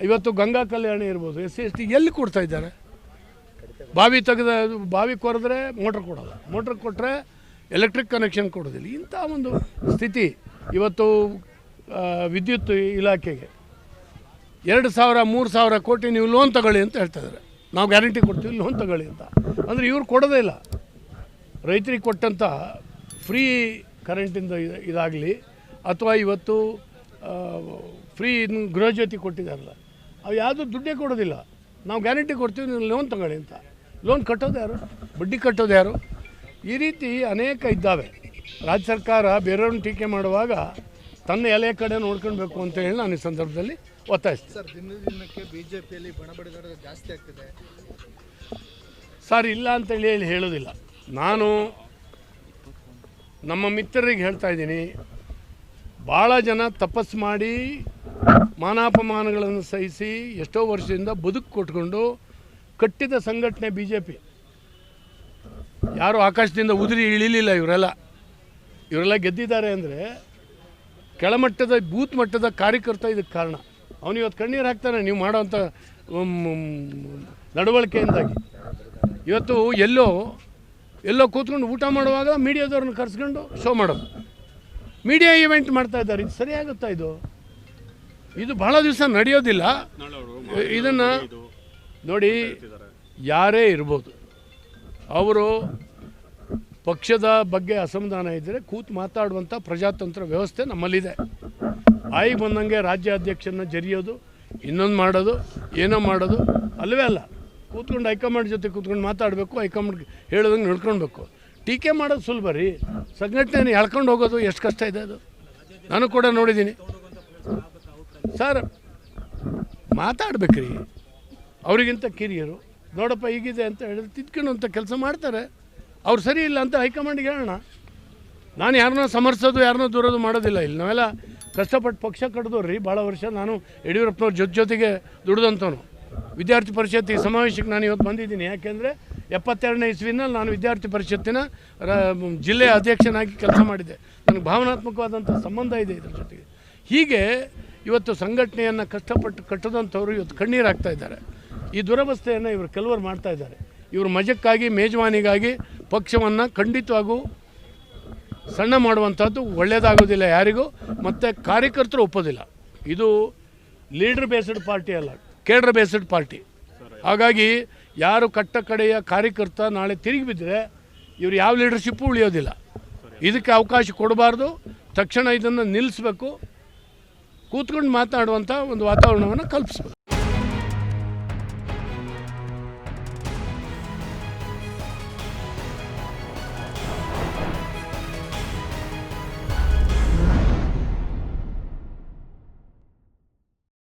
ಇವತ್ತು ಗಂಗಾ ಕಲ್ಯಾಣ ಇರ್ಬೋದು, SC ST ಎಲ್ಲಿ ಕೊಡ್ತಾ ಇದ್ದಾರೆ? ಬಾವಿ ಕೊರೆದ್ರೆ ಮೋಟ್ರ್ ಕೊಡೋಲ್ಲ, ಮೋಟ್ರ್ ಕೊಟ್ಟರೆ ಎಲೆಕ್ಟ್ರಿಕ್ ಕನೆಕ್ಷನ್ ಕೊಡೋದಿಲ್ಲ. ಇಂಥ ಒಂದು ಸ್ಥಿತಿ ಇವತ್ತು ವಿದ್ಯುತ್ ಇಲಾಖೆಗೆ 2,000-3,000 ಕೋಟಿ ನೀವು ಲೋನ್ ತಗೊಳ್ಳಿ ಅಂತ ಹೇಳ್ತಾಯಿದ್ದಾರೆ. ನಾವು ಗ್ಯಾರಂಟಿ ಕೊಡ್ತೀವಿ, ಲೋನ್ ತಗೊಳ್ಳಿ ಅಂತ. ಅಂದರೆ ಇವ್ರು ಕೊಡೋದೇ ಇಲ್ಲ. ರೈತರಿಗೆ ಕೊಟ್ಟಂಥ ಫ್ರೀ ಕರೆಂಟಿಂದ ಇದಾಗಲಿ ಅಥವಾ ಇವತ್ತು ಫ್ರೀ ಗೃಹಜ್ಯೋತಿ ಕೊಟ್ಟಿದ್ದಾರಲ್ಲ, ಅವು ಯಾವುದೂ ದುಡ್ಡೇ ಕೊಡೋದಿಲ್ಲ. ನಾವು ಗ್ಯಾರಂಟಿ ಕೊಡ್ತೀವಿ, ನೀವು ಲೋನ್ ತಗೊಳ್ಳಿ ಅಂತ. ಲೋನ್ ಕಟ್ಟೋದು ಯಾರು? ಬಡ್ಡಿ ಕಟ್ಟೋದು ಯಾರು? ಈ ರೀತಿ ಅನೇಕ ಇದ್ದಾವೆ. ರಾಜ್ಯ ಸರ್ಕಾರ ಬೇರೆಯವ್ರನ್ನ ಟೀಕೆ ಮಾಡುವಾಗ ತನ್ನ ಎಲೆ ಕಡೆ ನೋಡ್ಕೊಳ್ಬೇಕು ಅಂತ ಹೇಳಿ ನಾನು ಈ ಸಂದರ್ಭದಲ್ಲಿ ಒತ್ತಾಯಿಸ್ತೀನಿ. ಸರ್, ದಿನಕ್ಕೆ ಬಿಜೆಪಿಯಲ್ಲಿ ಬಣಬಡಿದಾರ ಜಾಸ್ತಿ ಆಗ್ತಿದೆ ಸರ್. ಇಲ್ಲ ಅಂತೇಳಿ ಹೇಳೋದಿಲ್ಲ. ನಾನು ನಮ್ಮ ಮಿತ್ರರಿಗೆ ಹೇಳ್ತಾ ಇದ್ದೀನಿ, ಭಾಳ ಜನ ತಪಸ್ಸು ಮಾಡಿ ಮಾನಾಪಮಾನಗಳನ್ನು ಸಹಿಸಿ ಎಷ್ಟೋ ವರ್ಷದಿಂದ ಬದುಕು ಕೊಟ್ಕೊಂಡು ಕಟ್ಟಿದ ಸಂಘಟನೆ BJP. ಯಾರು ಆಕಾಶದಿಂದ ಉದುರಿ ಇಳಿಲಿಲ್ಲ. ಇವರೆಲ್ಲ ಗೆದ್ದಿದ್ದಾರೆ ಅಂದರೆ ಕೆಳಮಟ್ಟದ ಬೂತ್ ಮಟ್ಟದ ಕಾರ್ಯಕರ್ತ ಇದಕ್ಕೆ ಕಾರಣ. ಅವನು ಇವತ್ತು ಕಣ್ಣೀರು ಹಾಕ್ತಾನೆ ನೀವು ಮಾಡೋವಂಥ ನಡವಳಿಕೆಯಿಂದಾಗಿ. ಇವತ್ತು ಎಲ್ಲೋ ಕೂತ್ಕೊಂಡು ಊಟ ಮಾಡುವಾಗ ಮೀಡಿಯಾದವ್ರನ್ನ ಕರೆಸ್ಕೊಂಡು ಶೋ ಮಾಡೋದು, ಮೀಡಿಯಾ ಈವೆಂಟ್ ಮಾಡ್ತಾ ಇದ್ದಾರೆ. ಇದು ಸರಿಯಾಗುತ್ತಾ? ಇದು ಬಹಳ ದಿವಸ ನಡೆಯೋದಿಲ್ಲ. ಇದನ್ನು ನೋಡಿ, ಯಾರೇ ಇರ್ಬೋದು, ಅವರು ಪಕ್ಷದ ಬಗ್ಗೆ ಅಸಮಾಧಾನ ಇದ್ದರೆ ಕೂತು ಮಾತಾಡುವಂಥ ಪ್ರಜಾತಂತ್ರ ವ್ಯವಸ್ಥೆ ನಮ್ಮಲ್ಲಿದೆ. ಆಯಿಗೆ ಬಂದಂಗೆ ರಾಜ್ಯಾಧ್ಯಕ್ಷನ ಜರಿಯೋದು, ಇನ್ನೊಂದು ಮಾಡೋದು, ಏನೋ ಮಾಡೋದು ಅಲ್ಲವೇ ಅಲ್ಲ. ಕೂತ್ಕೊಂಡು ಹೈಕಮಾಂಡ್ ಜೊತೆ ಕೂತ್ಕೊಂಡು ಮಾತಾಡಬೇಕು, ಹೈಕಮಾಂಡ್ ಹೇಳೋದಂಗೆ ನಡ್ಕೊಳ್ಬೇಕು. ಟೀಕೆ ಮಾಡೋದು ಸುಲಭ ರೀ, ಸಂಘಟನೆ ಎಳ್ಕೊಂಡು ಹೋಗೋದು ಎಷ್ಟು ಕಷ್ಟ ಇದೆ. ಅದು ನಾನು ಕೂಡ ನೋಡಿದ್ದೀನಿ ಸರ್. ಮಾತಾಡ್ಬೇಕ್ರಿ, ಅವರಿಗಿಂತ ಕಿರಿಯರು. ನೋಡಪ್ಪ ಹೀಗಿದೆ ಅಂತ ಹೇಳಿದ್ರೆ ತಿದ್ಕೊಳ್ಳೋಂಥ ಕೆಲಸ ಮಾಡ್ತಾರೆ. ಅವ್ರು ಸರಿ ಇಲ್ಲ ಅಂತ ಹೈಕಮಾಂಡ್ಗೆ ಹೇಳೋಣ. ನಾನು ಯಾರನ್ನೋ ಸಮರ್ಸೋದು, ಯಾರನ್ನೋ ದೂರೋದು ಮಾಡೋದಿಲ್ಲ. ಇಲ್ಲಿ ನಾವೆಲ್ಲ ಕಷ್ಟಪಟ್ಟು ಪಕ್ಷ ಕಟ್ಟಿದವ್ರು ರೀ. ಭಾಳ ವರ್ಷ ನಾನು ಯಡಿಯೂರಪ್ಪನವ್ರ ಜೊತೆಗೆ ದುಡಿದಂಥವನು. ವಿದ್ಯಾರ್ಥಿ ಪರಿಷತ್ ಈ ಸಮಾವೇಶಕ್ಕೆ ನಾನು ಇವತ್ತು ಬಂದಿದ್ದೀನಿ. ಯಾಕೆಂದರೆ 72ನೇ ಇಸ್ವಿನಲ್ಲಿ ನಾನು ವಿದ್ಯಾರ್ಥಿ ಪರಿಷತ್ತಿನ ಜಿಲ್ಲೆಯ ಅಧ್ಯಕ್ಷನಾಗಿ ಕೆಲಸ ಮಾಡಿದ್ದೆ. ನನಗೆ ಭಾವನಾತ್ಮಕವಾದಂಥ ಸಂಬಂಧ ಇದೆ ಇದ್ರ ಜೊತೆಗೆ. ಹೀಗೆ ಇವತ್ತು ಸಂಘಟನೆಯನ್ನು ಕಷ್ಟಪಟ್ಟು ಕಟ್ಟದಂಥವ್ರು ಇವತ್ತು ಕಣ್ಣೀರು ಹಾಕ್ತಾ ಇದ್ದಾರೆ. ಈ ದುರವಸ್ಥೆಯನ್ನು ಇವರು ಕೆಲವರು ಮಾಡ್ತಾ ಇದ್ದಾರೆ. ಇವರು ಮಜಕ್ಕಾಗಿ, ಮೇಜವಾನಿಗಾಗಿ ಪಕ್ಷವನ್ನು ಖಂಡಿತವಾಗೂ ಸಣ್ಣ ಮಾಡುವಂಥದ್ದು ಒಳ್ಳೆಯದಾಗೋದಿಲ್ಲ ಯಾರಿಗೂ, ಮತ್ತು ಕಾರ್ಯಕರ್ತರು ಒಪ್ಪೋದಿಲ್ಲ. ಇದು ಲೀಡರ್ ಬೇಸ್ಡ್ ಪಾರ್ಟಿ ಅಲ್ಲ, ಕೇಡರ್ ಬೇಸ್ಡ್ ಪಾರ್ಟಿ. ಹಾಗಾಗಿ ಯಾರು ಕಟ್ಟ ಕಡೆಯ ಕಾರ್ಯಕರ್ತ ನಾಳೆ ತಿರುಗಿ ಬಿದ್ದರೆ ಇವರು ಯಾವ ಲೀಡರ್ಶಿಪ್ಪು ಉಳಿಯೋದಿಲ್ಲ. ಇದಕ್ಕೆ ಅವಕಾಶ ಕೊಡಬಾರ್ದು. ತಕ್ಷಣ ಇದನ್ನು ನಿಲ್ಲಿಸಬೇಕು, ಕೂತ್ಕೊಂಡು ಮಾತನಾಡುವಂಥ ಒಂದು ವಾತಾವರಣವನ್ನು ಕಲ್ಪಿಸಬೇಕು.